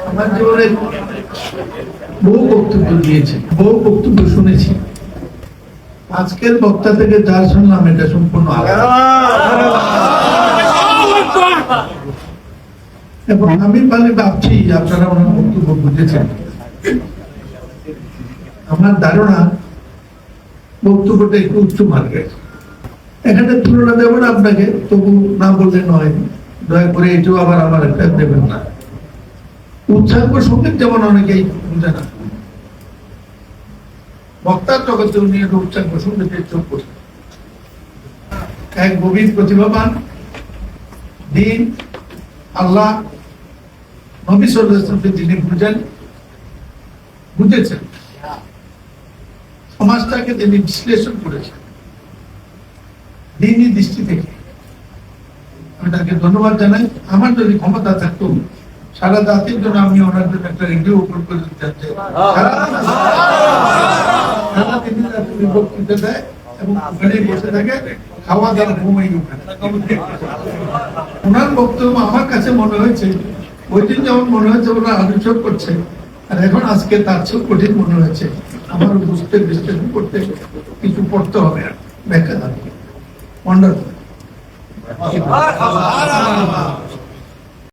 আমার জীবনে বহু বক্তব্য দিয়েছে, বহু বক্তব্য শুনেছি। আজকের বক্তা থেকে যা শুনলাম এটা সম্পূর্ণ আলাদা। এবং আমি ভাবছি আপনারা ওনার বক্তব্য বুঝেছেন। আমার ধারণা বক্তব্যটা একটু উচ্চ মার্গের। এখানে তুলনা দেবো না আপনাকে, তবু না বললে নয়, দয়া করে এটাও আবার আমার একটা দেবেন না। উচ্চাঙ্গ সঙ্গীত যেমন অনেকেই বুঝে না, বক্তার জগতে উনি উচ্চাঙ্গ সঙ্গীতের চোখ করছেন। এক গভীর প্রতিভাবান, দিন, আল্লাহ, নবী সাল্লাল্লাহু আলাইহি ওয়াসাল্লামকে যিনি বুঝেছেন, সমাজটাকে তিনি বিশ্লেষণ করেছেন দিনই দৃষ্টি থেকে, আমি তাকে ধন্যবাদ জানাই। আমার যদি ক্ষমতা থাকতো সারা জাতির জন্য আমি ওনার জন্য একটা রেডিও ওপেন করে দিতে চাই, সারা দিনে রাত্রি বক্তৃতা দেয় এবং ওখানে বসে থাকে, খাওয়া দাওয়া ঘুমাই ওখানে। ওনার বক্তব্য আমার কাছে মনে হয়েছে ওই দিন যেমন মনে হয়েছে ওরা আলোচনা করছে, আর এখন আজকে তার চেয়েও কঠিন মনে হয়েছে। আমার বুঝতে বিশ্লেষণ করতে কিছু পড়তে হবে।